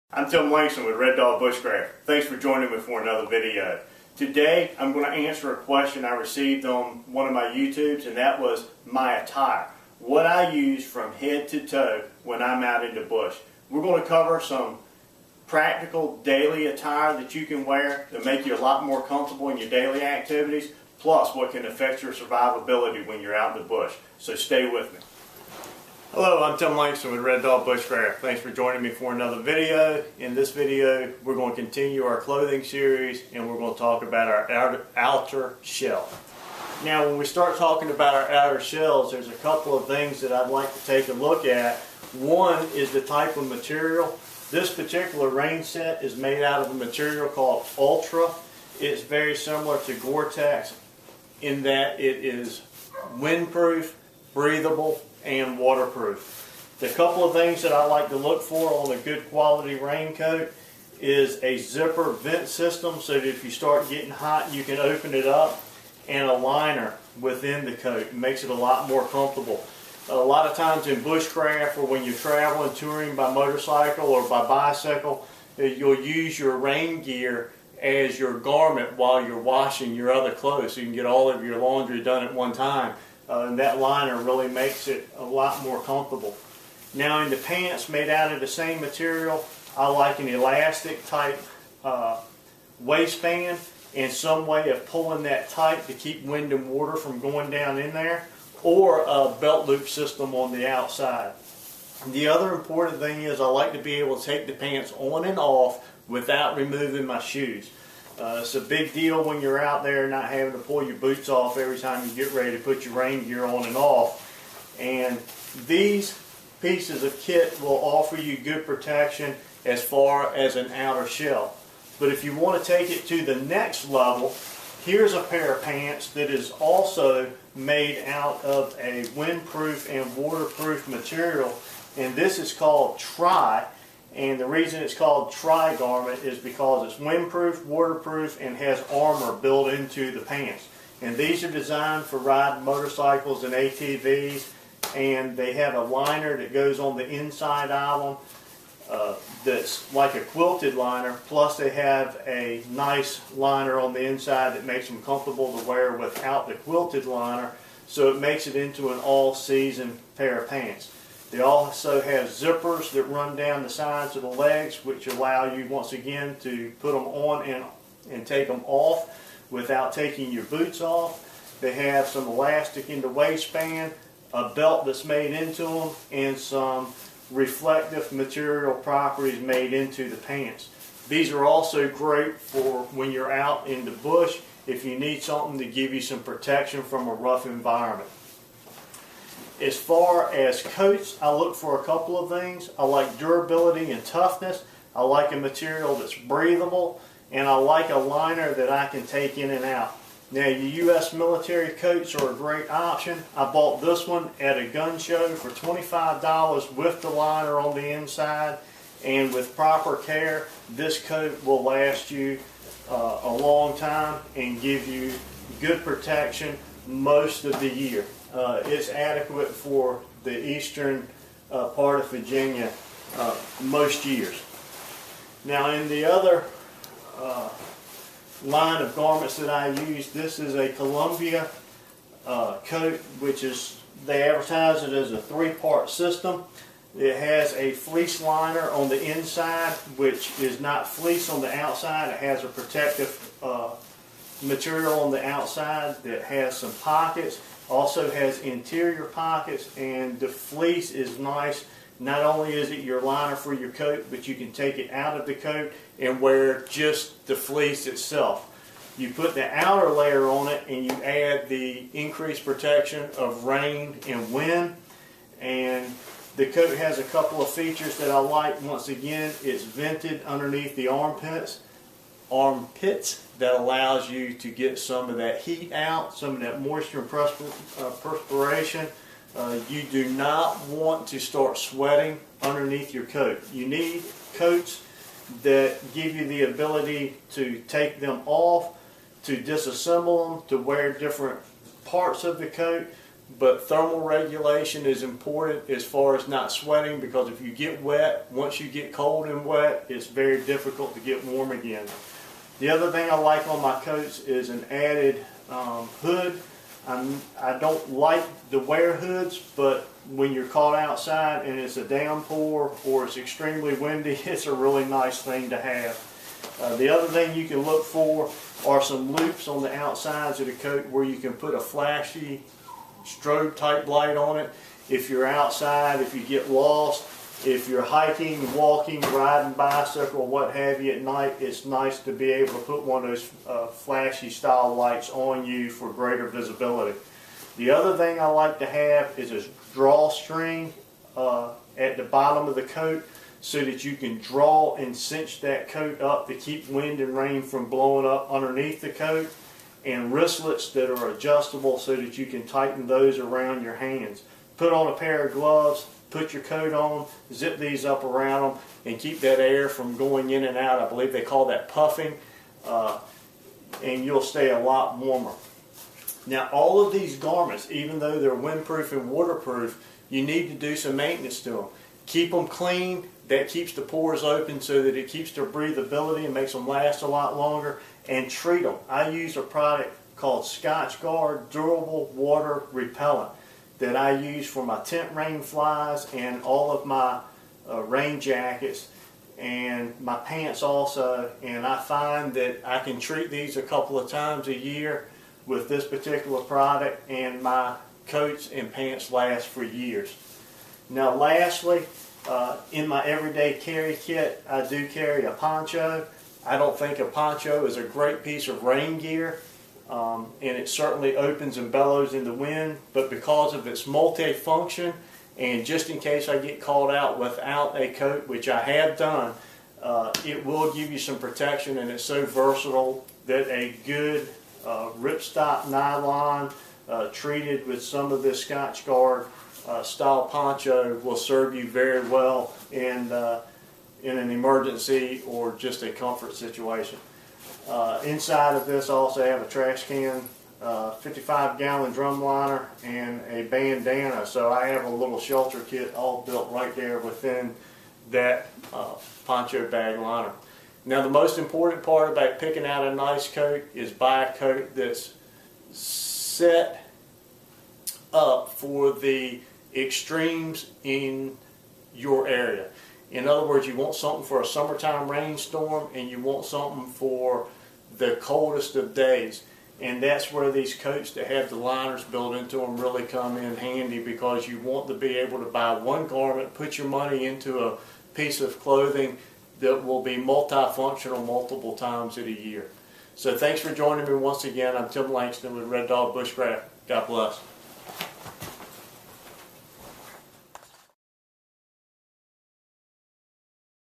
I'm Tim Langston with Red Dog Bushcraft. Thanks for joining me for another video. Today I'm going to answer a question I received on one of my YouTubes, and that was my attire. What I use from head to toe when I'm out in the bush. We're going to cover some practical daily attire that you can wear to make you a lot more comfortable in your daily activities, plus what can affect your survivability when you're out in the bush. So stay with me. Hello, I'm Tim Langston with Red Dog Bushcraft. Thanks for joining me for another video. In this video, we're going to continue our clothing series, and we're going to talk about our outer shell. Now, when we start talking about our outer shells, there's a couple of things that I'd like to take a look at. One is the type of material. This particular rain set is made out of a material called Ultra. It's very similar to Gore-Tex in that it is windproof, breathable, and waterproof. The couple of things that I like to look for on a good quality raincoat is a zipper vent system so that if you start getting hot you can open it up, and a liner within the coat. It makes it a lot more comfortable. A lot of times in bushcraft or when you're traveling, touring by motorcycle or by bicycle, you'll use your rain gear as your garment while you're washing your other clothes so you can get all of your laundry done at one time. And that liner really makes it a lot more comfortable. Now in the pants made out of the same material, I like an elastic type waistband and some way of pulling that tight to keep wind and water from going down in there, or a belt loop system on the outside. The other important thing is I like to be able to take the pants on and off without removing my shoes. It's a big deal when you're out there not having to pull your boots off every time you get ready to put your rain gear on and off. And these pieces of kit will offer you good protection as far as an outer shell. But if you want to take it to the next level, here's a pair of pants that is also made out of a windproof and waterproof material, and this is called Tri. And the reason it's called Tri garment is because it's windproof, waterproof, and has armor built into the pants. And these are designed for riding motorcycles and ATVs, and they have a liner that goes on the inside of them that's like a quilted liner, plus they have a nice liner on the inside that makes them comfortable to wear without the quilted liner, so it makes it into an all-season pair of pants. They also have zippers that run down the sides of the legs, which allow you once again to put them on and take them off without taking your boots off. They have some elastic in the waistband, a belt that's made into them, and some reflective material properties made into the pants. These are also great for when you're out in the bush if you need something to give you some protection from a rough environment. As far as coats, I look for a couple of things. I like durability and toughness. I like a material that's breathable, and I like a liner that I can take in and out. Now, your U.S. military coats are a great option. I bought this one at a gun show for $25 with the liner on the inside, and with proper care, this coat will last you a long time and give you good protection most of the year. It's adequate for the eastern part of Virginia most years. Now in the other line of garments that I use, this is a Columbia coat, which is, they advertise it as a three-part system. It has a fleece liner on the inside, which is not fleece on the outside. It has a protective material on the outside that has some pockets. Also has interior pockets, and the fleece is nice. Not only is it your liner for your coat, but you can take it out of the coat and wear just the fleece itself. You put the outer layer on it and you add the increased protection of rain and wind, and the coat has a couple of features that I like. Once again, it's vented underneath the armpits that allows you to get some of that heat out, some of that moisture and perspiration. You do not want to start sweating underneath your coat. You need coats that give you the ability to take them off, to disassemble them, to wear different parts of the coat, but thermal regulation is important as far as not sweating, because if you get wet, once you get cold and wet, it's very difficult to get warm again. The other thing I like on my coats is an added hood. I don't like to wear hoods, but when you're caught outside and it's a downpour or it's extremely windy, it's a really nice thing to have. The other thing you can look for are some loops on the outsides of the coat where you can put a flashy strobe type light on it. If you're outside, if you get lost, if you're hiking, walking, riding bicycle, what have you at night, it's nice to be able to put one of those flashy style lights on you for greater visibility. The other thing I like to have is a drawstring at the bottom of the coat, so that you can draw and cinch that coat up to keep wind and rain from blowing up underneath the coat, and wristlets that are adjustable so that you can tighten those around your hands. Put on a pair of gloves, put your coat on, zip these up around them, and keep that air from going in and out. I believe they call that puffing, and you'll stay a lot warmer. Now, all of these garments, even though they're windproof and waterproof, you need to do some maintenance to them. Keep them clean. That keeps the pores open so that it keeps their breathability and makes them last a lot longer. And treat them. I use a product called Scotch Guard Durable Water Repellent that I use for my tent rain flies and all of my rain jackets and my pants also. And I find that I can treat these a couple of times a year with this particular product, and my coats and pants last for years. Now, lastly, in my everyday carry kit, I do carry a poncho. I don't think a poncho is a great piece of rain gear, and it certainly opens and bellows in the wind, but because of its multi-function, and just in case I get caught out without a coat, which I have done, it will give you some protection, and it's so versatile that a good ripstop nylon treated with some of this Scotch Guard style poncho will serve you very well in an emergency or just a comfort situation. Inside of this I also have a trash can, 55-gallon drum liner, and a bandana, so I have a little shelter kit all built right there within that poncho bag liner. Now, the most important part about picking out a nice coat is buy a coat that's set up for the extremes in your area. In other words, you want something for a summertime rainstorm, and you want something for the coldest of days. And that's where these coats that have the liners built into them really come in handy, because you want to be able to buy one garment, put your money into a piece of clothing that will be multifunctional multiple times in a year. So thanks for joining me once again. I'm Tim Langston with Red Dog Bushcraft. God bless.